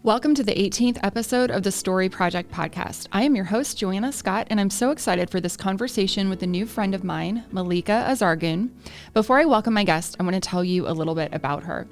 Welcome to the 18th episode of the Story Project podcast. I am your host, Joanna Scott, and I'm so excited for this conversation with a new friend of mine, Malika Azargoon. Before I welcome my guest, I want to tell you a little bit about her.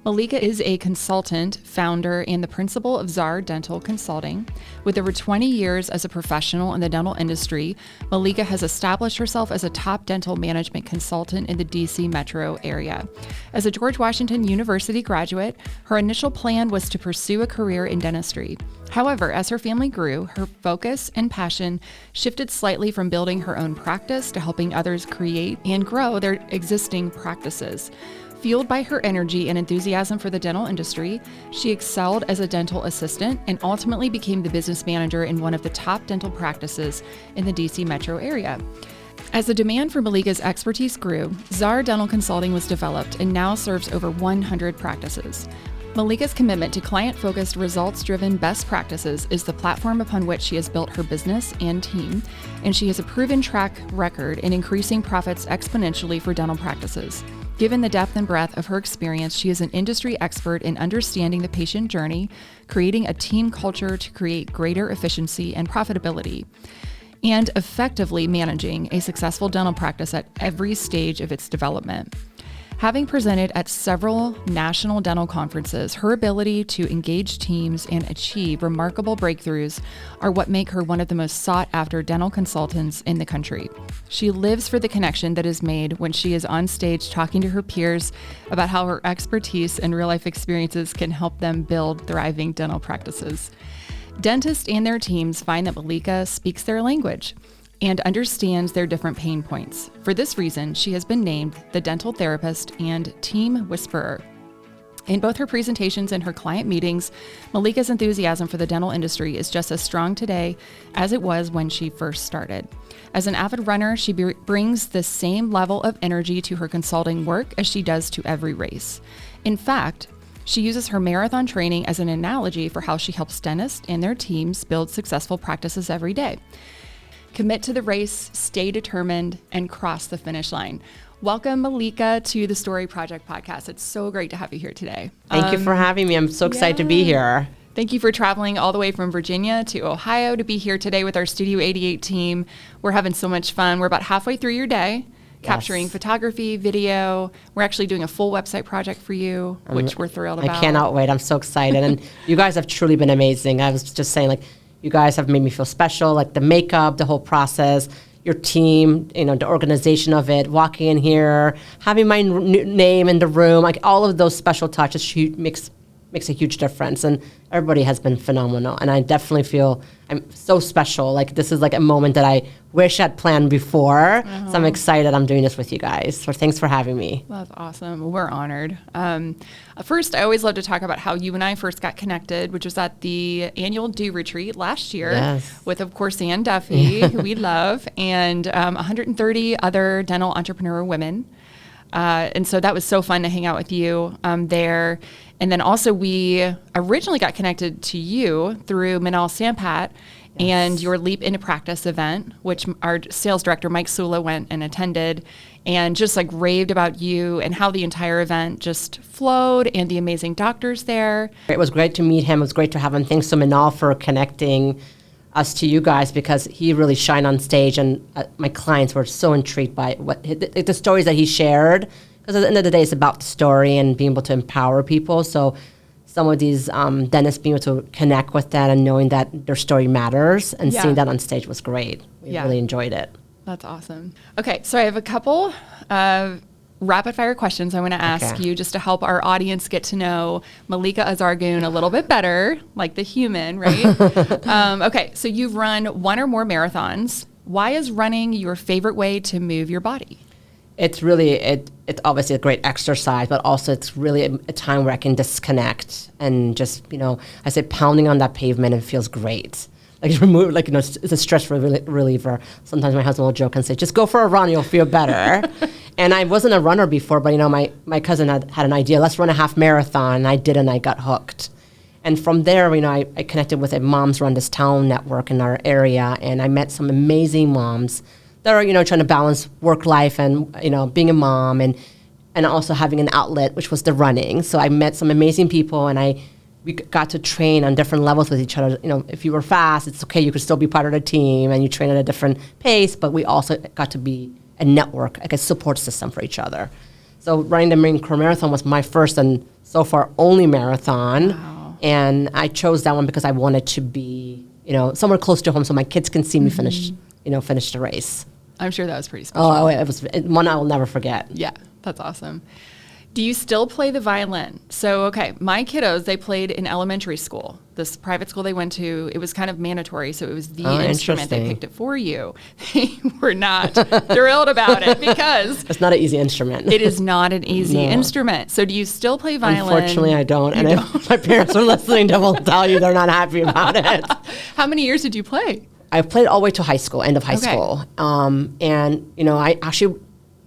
Malika is a consultant, founder, and the principal of Zar Dental Consulting. With over 20 years as a professional in the dental industry, Malika has established herself as a top dental management consultant in the DC metro area. As a George Washington University graduate, her initial plan was to pursue a career in dentistry. However, as her family grew, her focus and passion shifted slightly from building her own practice to helping others create and grow their existing practices. Fueled by her energy and enthusiasm for the dental industry, she excelled as a dental assistant and ultimately became the business manager in one of the top dental practices in the DC metro area. As the demand for Malika's expertise grew, Zar Dental Consulting was developed and now serves over 100 practices. Malika's commitment to client-focused, results-driven best practices is the platform upon which she has built her business and team, and she has a proven track record in increasing profits exponentially for dental practices. Given the depth and breadth of her experience, she is an industry expert in understanding the patient journey, creating a team culture to create greater efficiency and profitability, and effectively managing a successful dental practice at every stage of its development. Having presented at several national dental conferences, her ability to engage teams and achieve remarkable breakthroughs are what make her one of the most sought-after dental consultants in the country. She lives for the connection that is made when she is on stage talking to her peers about how her expertise and real-life experiences can help them build thriving dental practices. Dentists and their teams find that Malika speaks their language and understands their different pain points. For this reason, she has been named the dental therapist and team whisperer. In both her presentations and her client meetings, Malika's enthusiasm for the dental industry is just as strong today as it was when she first started. As an avid runner, she brings the same level of energy to her consulting work as she does to every race. In fact, she uses her marathon training as an analogy for how she helps dentists and their teams build successful practices every day. Commit to the race, stay determined, and cross the finish line. Welcome, Malika, to the Story Project podcast. It's so great to have you here today. Thank you for having me. I'm so excited to be here. Thank you for traveling all the way from Virginia to Ohio to be here today with our Studio 88 team. We're having so much fun. We're about halfway through your day, capturing photography, video. We're actually doing a full website project for you, which we're thrilled about. I cannot wait. I'm so excited. And you guys have truly been amazing. I was just saying, you guys have made me feel special, the makeup, the whole process, your team, the organization of it, walking in here, having my name in the room, all of those special touches makes a huge difference. And everybody has been phenomenal. And I definitely feel I'm so special. This is a moment that I wish I'd planned before. Uh-huh. So I'm excited I'm doing this with you guys. So thanks for having me. That's awesome. We're honored. First, I always love to talk about how you and I first got connected, which was at the annual Do Retreat last year with, of course, Ann Duffy, who we love, and 130 other dental entrepreneur women. And so that was so fun to hang out with you there. And then also we originally got connected to you through Manal Sampat and your Leap into Practice event, which our sales director, Mike Sula, went and attended and just raved about you and how the entire event just flowed and the amazing doctors there. It was great to meet him. It was great to have him. Thanks to Manal for connecting us to you guys because he really shined on stage and my clients were so intrigued by the stories that he shared. Because at the end of the day, it's about the story and being able to empower people. So some of these dentists being able to connect with that and knowing that their story matters and seeing that on stage was great. We really enjoyed it. That's awesome. Okay, so I have a couple rapid fire questions I want to ask you just to help our audience get to know Malika Azargoon a little bit better, like the human, right? Okay, so you've run one or more marathons. Why is running your favorite way to move your body? It's really, it's obviously a great exercise, but also it's really a time where I can disconnect and just, I say pounding on that pavement, it feels great. It's a stress reliever. Sometimes my husband will joke and say, just go for a run, you'll feel better. And I wasn't a runner before, but my cousin had an idea, let's run a half marathon. And I did, and I got hooked. And from there, I connected with a Moms Run This Town network in our area, and I met some amazing moms that are, trying to balance work life and, being a mom and also having an outlet, which was the running. So I met some amazing people, and I we got to train on different levels with each other. You know, if you were fast, it's okay, you could still be part of the team and you train at a different pace, but we also got to be a network, like a support system for each other. So running the Marine Corps Marathon was my first and so far only marathon. Wow. And I chose that one because I wanted to be, you know, somewhere close to home so my kids can see me finish the race. I'm sure that was pretty special. Oh, it was one I will never forget. Yeah, that's awesome. Do you still play the violin? So, okay, my kiddos, they played in elementary school. This private school they went to, it was kind of mandatory, so it was the instrument. They picked it for you. They were not thrilled about it because... It's not an easy instrument. It is not an easy instrument. So do you still play violin? Unfortunately, I don't. And if my parents are listening, they will tell you they're not happy about it. How many years did you play? I played all the way to high school, end of high school. And, you know, I actually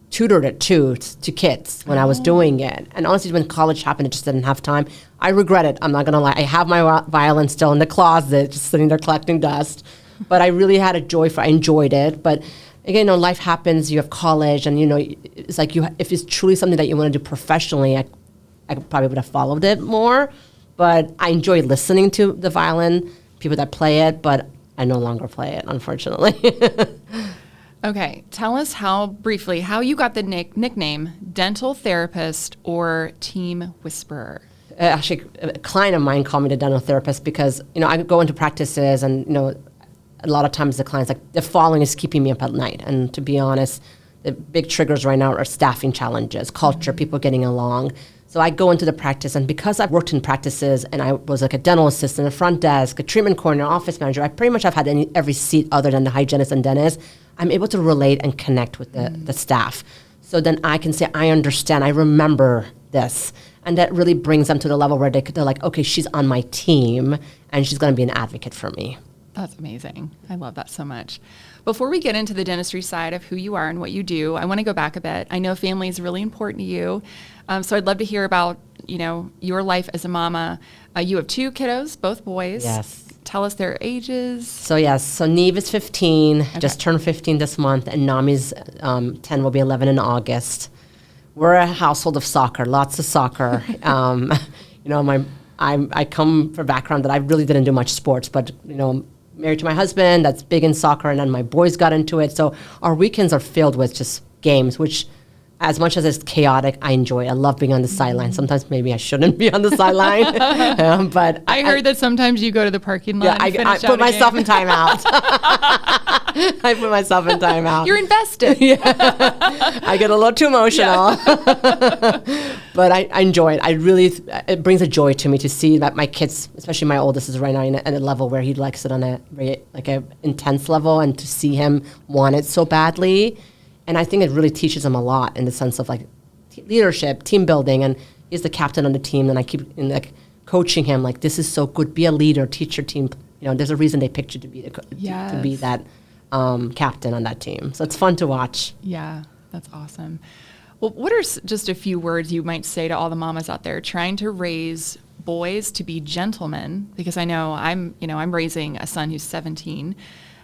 tutored it to kids when I was doing it. And honestly, when college happened, I just didn't have time. I regret it. I'm not going to lie. I have my violin still in the closet, just sitting there collecting dust. But I really had a joy I enjoyed it. But again, you know, life happens. You have college, and, you know, it's like if it's truly something that you want to do professionally, I probably would have followed it more. But I enjoy listening to the violin, people that play it, but I no longer play it, unfortunately. Okay, tell us briefly how you got the nickname dental therapist or team whisperer. Actually, a client of mine called me the dental therapist because, you know, I go into practices and, you know, a lot of times the client's like, the following is keeping me up at night. And to be honest, the big triggers right now are staffing challenges, culture, people getting along. So I go into the practice, and because I've worked in practices and I was like a dental assistant, a front desk, a treatment coordinator, office manager, I pretty much have had every seat other than the hygienist and dentist. I'm able to relate and connect with the staff. So then I can say, I understand, I remember this. And that really brings them to the level where they're like, okay, she's on my team and she's going to be an advocate for me. That's amazing. I love that so much. Before we get into the dentistry side of who you are and what you do, I want to go back a bit. I know family is really important to you. So I'd love to hear about, you know, your life as a mama. You have 2 kiddos, both boys. Yes. Tell us their ages. So yes, so Neve is 15, just turned 15 this month, and Nami's 10, will be 11 in August. We're a household of soccer, lots of soccer. You know, I come from a background that I really didn't do much sports, but, you know, married to my husband that's big in soccer, and then my boys got into it. So our weekends are filled with just games, which as much as it's chaotic, I enjoy. I love being on the sideline. Sometimes maybe I shouldn't be on the sideline, but I heard that sometimes you go to the parking lot. Yeah, I put myself in timeout. I put myself in timeout. You're invested. Yeah, I get a little too emotional, but I enjoy it. It brings a joy to me to see that my kids, especially my oldest, is right now at a level where he likes it on a very a intense level, and to see him want it so badly. And I think it really teaches him a lot in the sense of leadership, team building, and he's the captain on the team. And I keep coaching him this is so good. Be a leader, teach your team. You know, there's a reason they picked you to be to be that captain on that team. So it's fun to watch. Yeah, that's awesome. Well, what are just a few words you might say to all the mamas out there trying to raise boys to be gentlemen? Because I know I'm raising a son who's 17.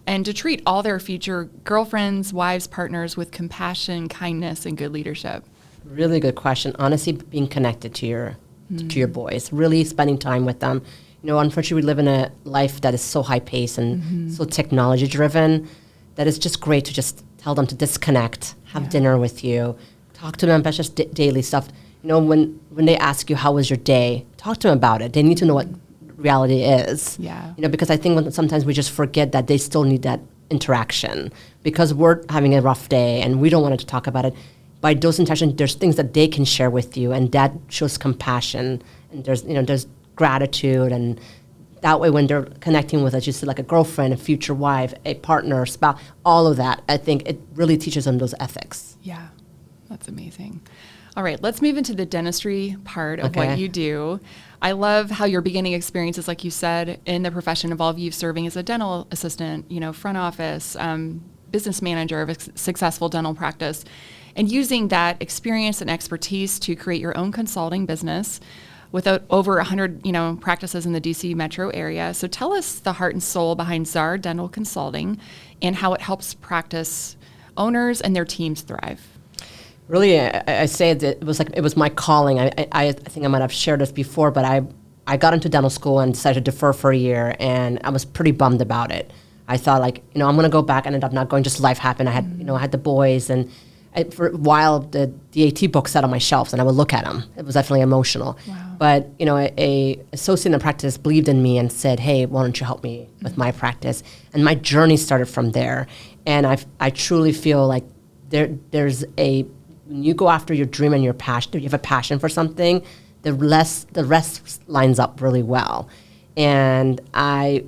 And to treat all their future girlfriends, wives, partners with compassion, kindness, and good leadership? Really good question. Honestly, being connected to your boys, really spending time with them. You know, unfortunately, we live in a life that is so high-paced and so technology-driven that it's just great to just tell them to disconnect, have dinner with you, talk to them about just daily stuff. You know, when they ask you, how was your day, talk to them about it. They need to know what reality is. Yeah. You know, because I think sometimes we just forget that they still need that interaction because we're having a rough day and we don't want to talk about it. By those interactions, there's things that they can share with you, and that shows compassion, and there's gratitude, and that way when they're connecting with us, you see like a girlfriend, a future wife, a partner, spouse, all of that, I think it really teaches them those ethics. Yeah, that's amazing. All right, let's move into the dentistry part of what you do. I love how your beginning experiences, like you said, in the profession involve you serving as a dental assistant, you know, front office, business manager of a successful dental practice, and using that experience and expertise to create your own consulting business with over 100, practices in the DC metro area. So tell us the heart and soul behind Zar Dental Consulting and how it helps practice owners and their teams thrive. Really, I say that it was my calling. I think I might have shared this before, but I got into dental school and decided to defer for a year, and I was pretty bummed about it. I thought like, I'm going to go back. I ended up not going, just life happened. I had, I had the boys, and for a while the DAT books sat on my shelves and I would look at them. It was definitely emotional. Wow. But, a associate in the practice believed in me and said, hey, why don't you help me with my practice? And my journey started from there. And I truly feel like there's when you go after your dream and your passion, you have a passion for something, the rest lines up really well. And I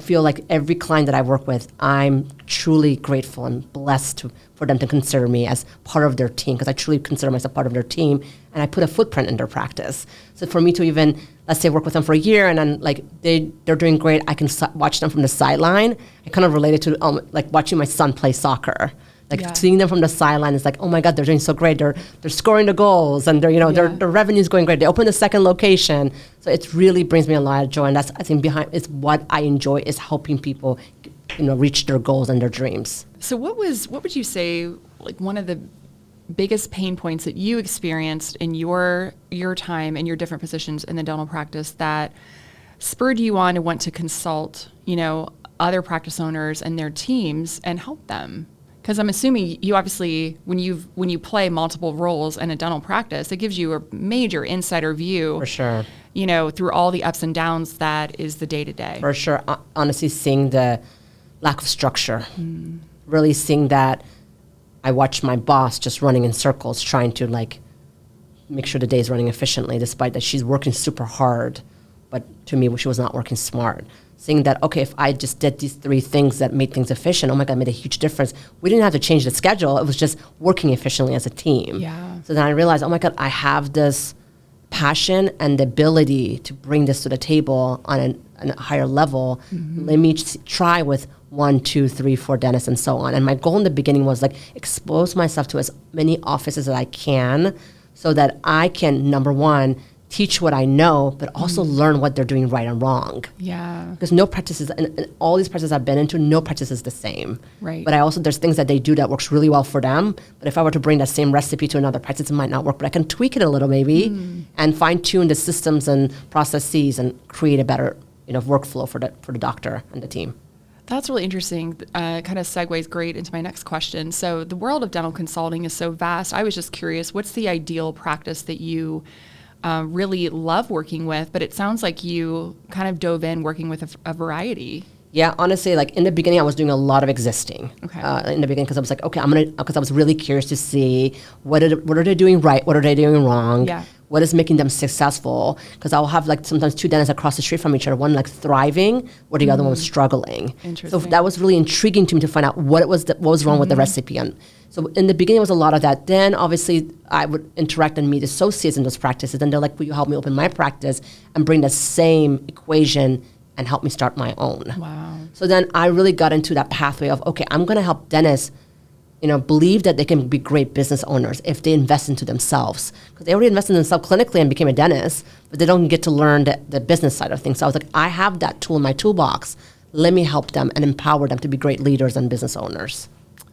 feel like every client that I work with, I'm truly grateful and blessed for them to consider me as part of their team, because I truly consider myself part of their team, and I put a footprint in their practice. So for me to even, let's say, work with them for a year, and then like they're doing great, I can watch them from the sideline. I kind of relate it to like watching my son play soccer. Like seeing them from the sideline is like, oh my God, they're doing so great. They're scoring the goals, and their revenue's going great. They opened a second location, so it really brings me a lot of joy. And that's, I think, it's what I enjoy, is helping people, reach their goals and their dreams. So what would you say, like, one of the biggest pain points that you experienced in your time and your different positions in the dental practice that spurred you on to want to consult, other practice owners and their teams and help them? Because I'm assuming you obviously, when you play multiple roles in a dental practice, it gives you a major insider view. For sure. Through all the ups and downs that is the day-to-day. For sure. Honestly, seeing the lack of structure, really seeing that, I watch my boss just running in circles, trying to like make sure the day is running efficiently, despite that she's working super hard. But to me, she was not working smart. Seeing that, okay, if I just did these 3 things that made things efficient, oh my God, it made a huge difference. We didn't have to change the schedule. It was just working efficiently as a team. Yeah. So then I realized, oh my God, I have this passion and the ability to bring this to the table on a higher level. Let me try with 1, 2, 3, 4 dentists and so on. And my goal in the beginning was like expose myself to as many offices as I can, so that I can, number one, teach what I know, but also learn what they're doing right and wrong. Yeah. Because no practices, and all these practices I've been into, no practice is the same. Right. But there's things that they do that works really well for them. But if I were to bring that same recipe to another practice, it might not work. But I can tweak it a little maybe, and fine tune the systems and processes and create a better workflow for the doctor and the team. That's really interesting. Kind of segues great into my next question. So the world of dental consulting is so vast. I was just curious, what's the ideal practice that you really love working with? But it sounds like you kind of dove in working with a variety. Yeah, honestly, like in the beginning, I was doing a lot of existing. Okay. In the beginning, because I was like, okay, because I was really curious to see what are they doing right, what are they doing wrong, what is making them successful. Because I'll have like sometimes 2 dentists across the street from each other, one like thriving, or the other one was struggling. Interesting. So that was really intriguing to me to find out what was wrong with the recipe. And so in the beginning, it was a lot of that. Then obviously, I would interact and meet associates in those practices, and they're like, will you help me open my practice and bring the same equation and help me start my own. Wow. So then I really got into that pathway of, okay, I'm going to help dentists, believe that they can be great business owners if they invest into themselves. Because they already invested in themselves clinically and became a dentist, but they don't get to learn the business side of things. So I was like, I have that tool in my toolbox. Let me help them and empower them to be great leaders and business owners.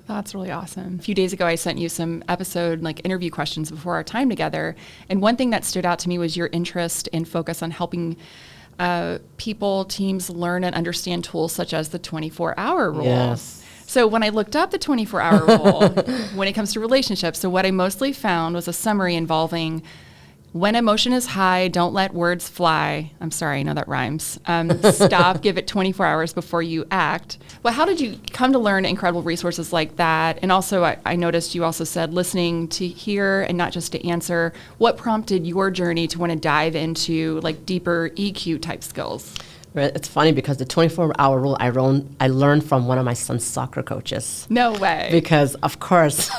That's really awesome. A few days ago, I sent you some interview questions before our time together. And one thing that stood out to me was your interest and focus on helping teams learn and understand tools such as the 24-hour rule. Yes. So when I looked up the 24-hour rule, when it comes to relationships, so what I mostly found was a summary involving when emotion is high, don't let words fly. I'm sorry, I know that rhymes. Stop, give it 24 hours before you act. Well, how did you come to learn incredible resources like that? And also, I noticed you also said listening to hear and not just to answer. What prompted your journey to want to dive into like deeper EQ type skills? It's funny because the 24-hour rule I learned from one of my son's soccer coaches. No way. Because, of course,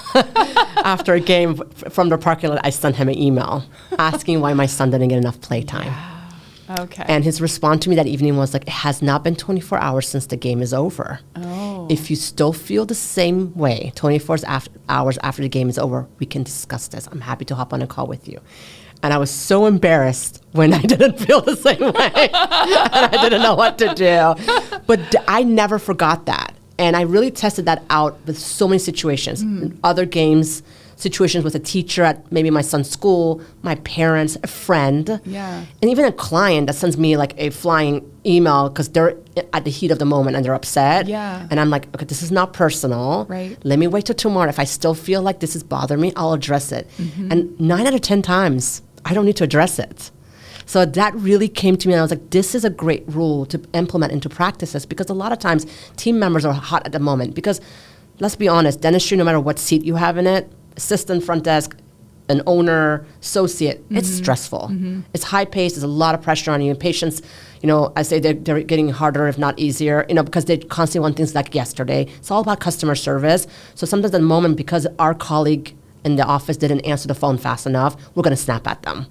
after a game from the parking lot, I sent him an email asking why my son didn't get enough playtime. Yeah. Okay. And his response to me that evening was like, it has not been 24 hours since the game is over. Oh. If you still feel the same way 24 hours after the game is over, we can discuss this. I'm happy to hop on a call with you. And I was so embarrassed when I didn't feel the same way. And I didn't know what to do. But I never forgot that. And I really tested that out with so many situations. In other games, situations with a teacher at maybe my son's school, my parents, a friend, Yeah. and even a client that sends me like a flying email because they're at the heat of the moment and they're upset. Yeah. And I'm like, okay, this is not personal. Right. Let me wait till tomorrow. If I still feel like this is bothering me, I'll address it. And 9 out of 10 times, I don't need to address it. So that really came to me, and I was like, this is a great rule to implement into practices, because a lot of times team members are hot at the moment. Because let's be honest, dentistry, no matter what seat you have in it, assistant, front desk, an owner, associate, it's stressful. It's high paced, there's a lot of pressure on you. And patients, I say they're getting harder, if not easier, because they constantly want things like yesterday. It's all about customer service. So sometimes at the moment, because our colleague in the office didn't answer the phone fast enough, we're going to snap at them.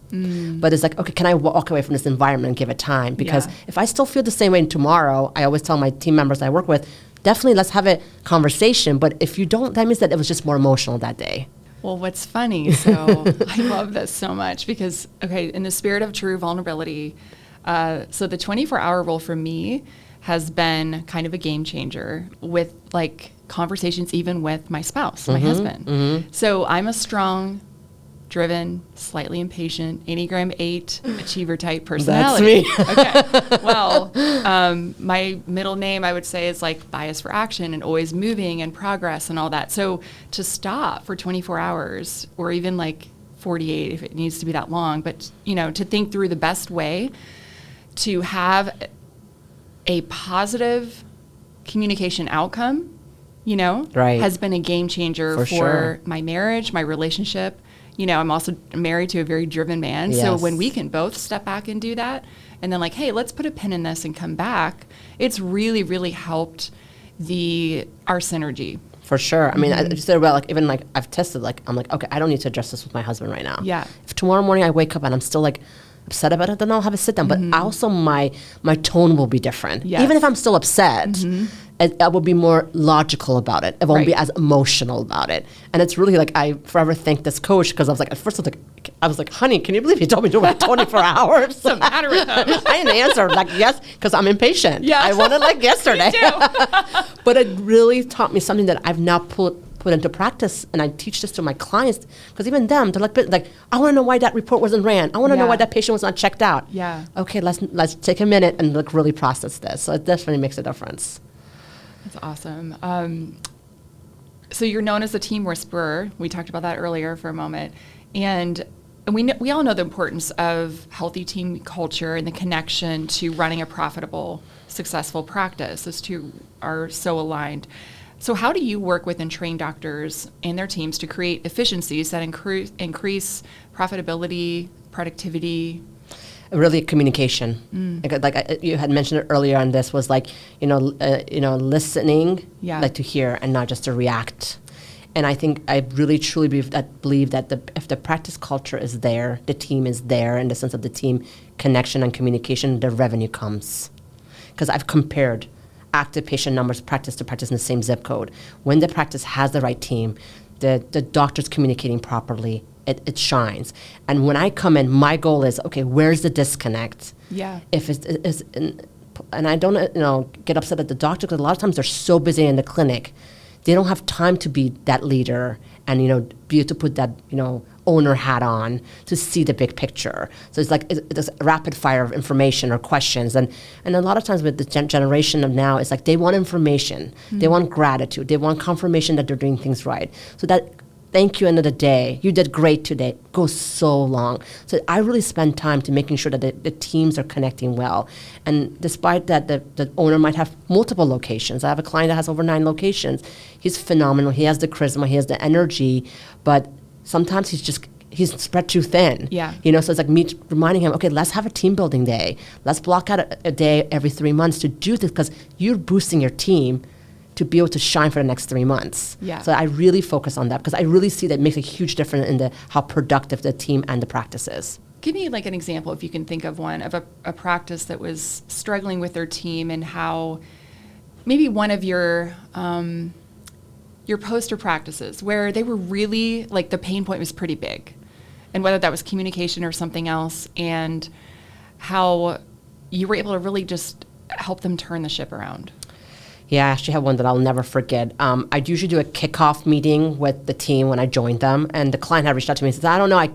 But it's like, okay, can I walk away from this environment and give it time? Because if I still feel the same way tomorrow, I always tell my team members I work with, definitely let's have a conversation. But if you don't, that means that it was just more emotional that day. Well, what's funny, so I love this so much because, okay, in the spirit of true vulnerability, so the 24-hour rule for me has been kind of a game changer with like conversations even with my spouse, my husband. So I'm a strong, driven, slightly impatient, Enneagram 8 achiever type personality. That's me. Okay. Well, my middle name I would say is like bias for action and always moving and progress and all that. So to stop for 24 hours or even like 48 if it needs to be that long, but to think through the best way to have a positive communication outcome, Right. has been a game changer for sure. my marriage, my relationship. I'm also married to a very driven man. Yes. So when we can both step back and do that, and then like, hey, let's put a pin in this and come back, it's really, really helped our synergy. For sure. I mean, I just said, even like I've tested, I'm like, okay, I don't need to address this with my husband right now. Yeah. If tomorrow morning I wake up and I'm still like upset about it, then I'll have a sit down. But also my tone will be different. Yes. Even if I'm still upset, I will be more logical about it. I won't be as emotional about it. And it's really like I forever thank this coach, because I was like, at first I was like, honey, can you believe he told me to wait 24 hours? What's the matter with him? I didn't answer yes, because I'm impatient. Yeah. I want it yesterday. Me too. But it really taught me something that I've now put into practice, and I teach this to my clients, because even them, they're like, I want to know why that report wasn't ran. I want to know why that patient was not checked out. Yeah. Okay, let's take a minute and really process this. So it definitely makes a difference. That's awesome. So you're known as a team whisperer. We talked about that earlier for a moment. And we all know the importance of healthy team culture and the connection to running a profitable, successful practice. Those two are so aligned. So how do you work with and train doctors and their teams to create efficiencies that increase profitability, productivity? Really, communication. Like you had mentioned it earlier on this, was listening, like to hear and not just to react. And I think I really truly believe that if the practice culture is there, the team is there, in the sense of the team connection and communication, the revenue comes. Because I've compared active patient numbers practice to practice in the same zip code. When the practice has the right team, the doctor's communicating properly, it shines. And when I come in, my goal is, okay, where's the disconnect? Yeah. If and I don't get upset at the doctor, because a lot of times they're so busy in the clinic, they don't have time to be that leader and be able to put that owner hat on to see the big picture. So it's like it's a rapid fire of information or questions, and a lot of times with the generation of now, it's like they want information, they want gratitude, they want confirmation that they're doing things right. So that thank you end of the day, you did great today, goes so long. So I really spend time to making sure that the teams are connecting well. And despite that, the owner might have multiple locations. I have a client that has over 9 locations. He's phenomenal. He has the charisma, he has the energy, but sometimes he's spread too thin. Yeah. So it's like me reminding him, okay, let's have a team building day. Let's block out a day every 3 months to do this, because you're boosting your team to be able to shine for the next 3 months. Yeah. So I really focus on that, because I really see that it makes a huge difference in how productive the team and the practice is. Give me like an example, if you can think of one, of a practice that was struggling with their team, and how maybe one of your poster practices where they were really, like, the pain point was pretty big, and whether that was communication or something else, and how you were able to really just help them turn the ship around. Yeah, I actually have one that I'll never forget. I usually do a kickoff meeting with the team when I joined them, and the client had reached out to me and says, I don't know,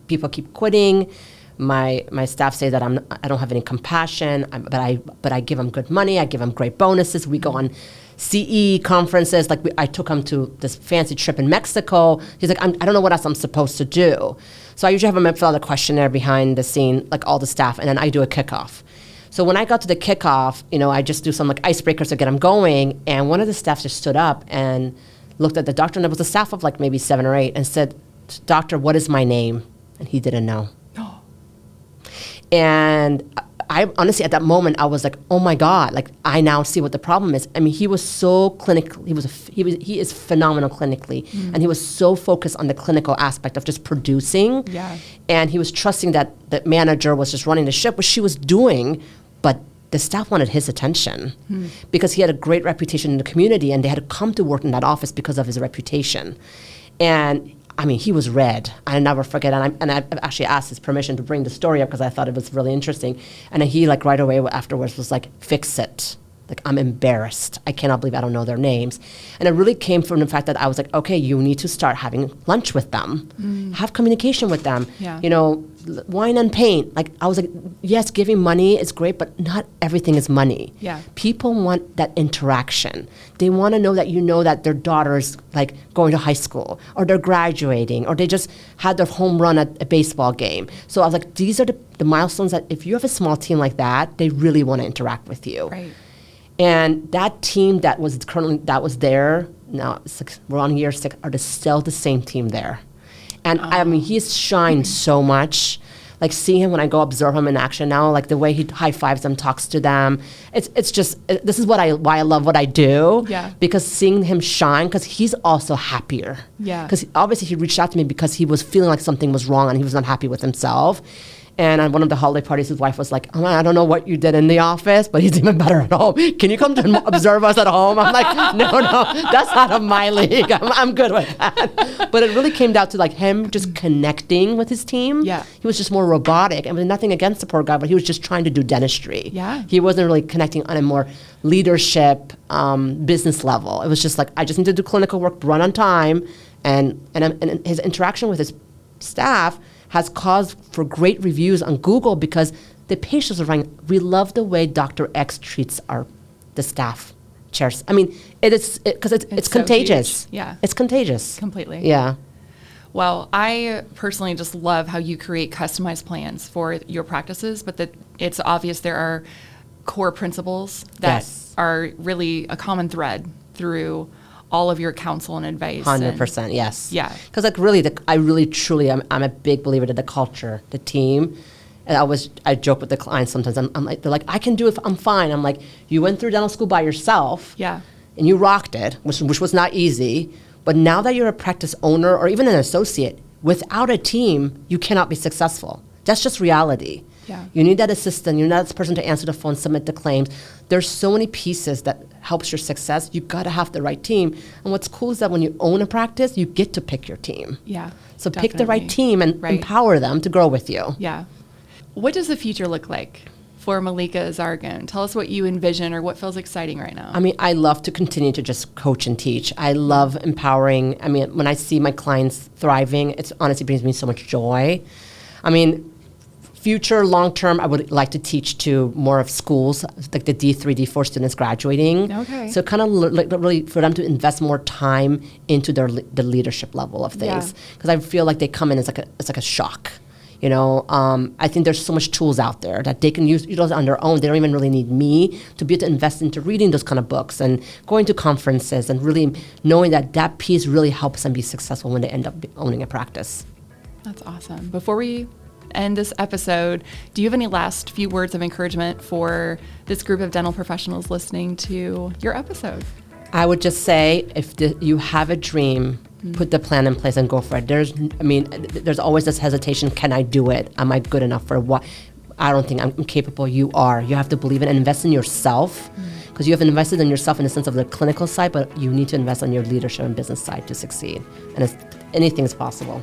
people keep quitting. My staff say that I don't have any compassion, but I give them good money, I give them great bonuses. We go on CE conferences, I took him to this fancy trip in Mexico. He's like, I don't know what else I'm supposed to do. So I usually have him fill out a questionnaire behind the scene, like all the staff, and then I do a kickoff. So when I got to the kickoff, I just do some icebreakers to get them going, and one of the staff just stood up and looked at the doctor, and it was a staff of maybe 7 or 8, and said, Doctor, what is my name? And he didn't know. And I honestly, at that moment, I was like, oh my God, I now see what the problem is. I mean, he was so clinical. He is phenomenal clinically. And he was so focused on the clinical aspect of just producing. Yeah. And he was trusting that the manager was just running the ship, which she was doing, but the staff wanted his attention because he had a great reputation in the community, and they had to come to work in that office because of his reputation. And I mean, he was red. I never forget. And I actually asked his permission to bring the story up because I thought it was really interesting. And then he right away afterwards was like, fix it. I'm embarrassed. I cannot believe I don't know their names. And it really came from the fact that I was like, okay, you need to start having lunch with them, have communication with them. Yeah. Wine and paint. I was like, yes, giving money is great, but not everything is money. Yeah. People want that interaction. They want to know that their daughter's going to high school, or they're graduating, or they just had their home run at a baseball game. So I was like, these are the milestones that if you have a small team like that, they really want to interact with you. Right. And that team that was there, now we're on year 6, are still the same team there. And I mean, he's shined so much. Seeing him when I go observe him in action now, the way he high fives them, talks to them. It's just, this is why I love what I do. Yeah. Because seeing him shine, because he's also happier. Yeah. Because obviously he reached out to me because he was feeling like something was wrong and he was not happy with himself. And at one of the holiday parties, his wife was like, oh, I don't know what you did in the office, but he's even better at home. Can you come to observe us at home? I'm like, no, that's not of my league. I'm good with that. But it really came down to him just connecting with his team. Yeah. He was just more robotic. I mean, nothing against the poor guy, but he was just trying to do dentistry. Yeah. He wasn't really connecting on a more leadership, business level. It was just I just need to do clinical work, run on time. And his interaction with his staff has caused for great reviews on Google because the patients are writing, we love the way Dr. X treats the staff chairs. I mean, it's so contagious. Huge. Yeah. It's contagious. Completely. Yeah. Well, I personally just love how you create customized plans for your practices, but that it's obvious there are core principles that are really a common thread through all of your counsel and advice. 100%, yes. Yeah. Because I really truly, I'm a big believer in the culture, the team. And I joke with the clients sometimes. They're like, I can do it. I'm fine. I'm like, you went through dental school by yourself. Yeah. And you rocked it, which was not easy. But now that you're a practice owner or even an associate, without a team, you cannot be successful. That's just reality. Yeah. You need that assistant. You need that person to answer the phone, submit the claims. There's so many pieces that helps your success. You've got to have the right team. And what's cool is that when you own a practice, you get to pick your team. Yeah. So definitely. pick the right team and empower them to grow with you. Yeah. What does the future look like for Malika Azargoon? Tell us what you envision or what feels exciting right now. I mean, I love to continue to just coach and teach. I love empowering. I mean, when I see my clients thriving, it honestly brings me so much joy. I mean, future, long term, I would like to teach to more of schools, like the D3, D4 students graduating. Okay. So kind of really for them to invest more time into the leadership level of things. Because I feel like they come in as it's like a shock. I think there's so much tools out there that they can utilize on their own. They don't even really need me to be able to invest into reading those kind of books and going to conferences and really knowing that piece really helps them be successful when they end up owning a practice. That's awesome. Before we end this episode, do you have any last few words of encouragement for this group of dental professionals listening to your episode? I would just say, if you have a dream, put the plan in place and go for it. There's always this hesitation. Can I do it? Am I good enough for what? I don't think I'm capable. You are. You have to believe it and invest in yourself, because you have invested in yourself in the sense of the clinical side, but you need to invest on your leadership and business side to succeed. And anything is possible.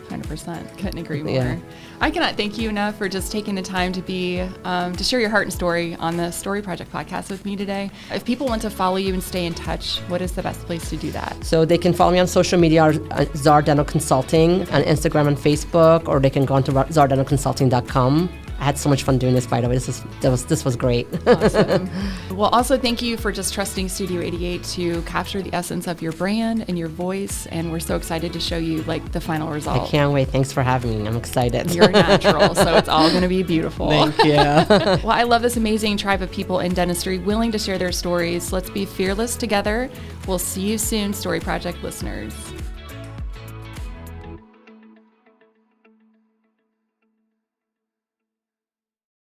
100%. 100%. Couldn't agree more. Yeah. I cannot thank you enough for just taking the time to be, to share your heart and story on the Story Project podcast with me today. If people want to follow you and stay in touch, what is the best place to do that? So they can follow me on social media, Zar Dental Consulting, on Instagram and Facebook, or they can go on to zardentalconsulting.com. I had so much fun doing this, by the way. This was great. Awesome. Well, also thank you for just trusting Studio 88 to capture the essence of your brand and your voice. And we're so excited to show you like the final result. I can't wait. Thanks for having me. I'm excited. You're natural, so it's all going to be beautiful. Thank you. Well, I love this amazing tribe of people in dentistry willing to share their stories. Let's be fearless together. We'll see you soon, Story Project listeners.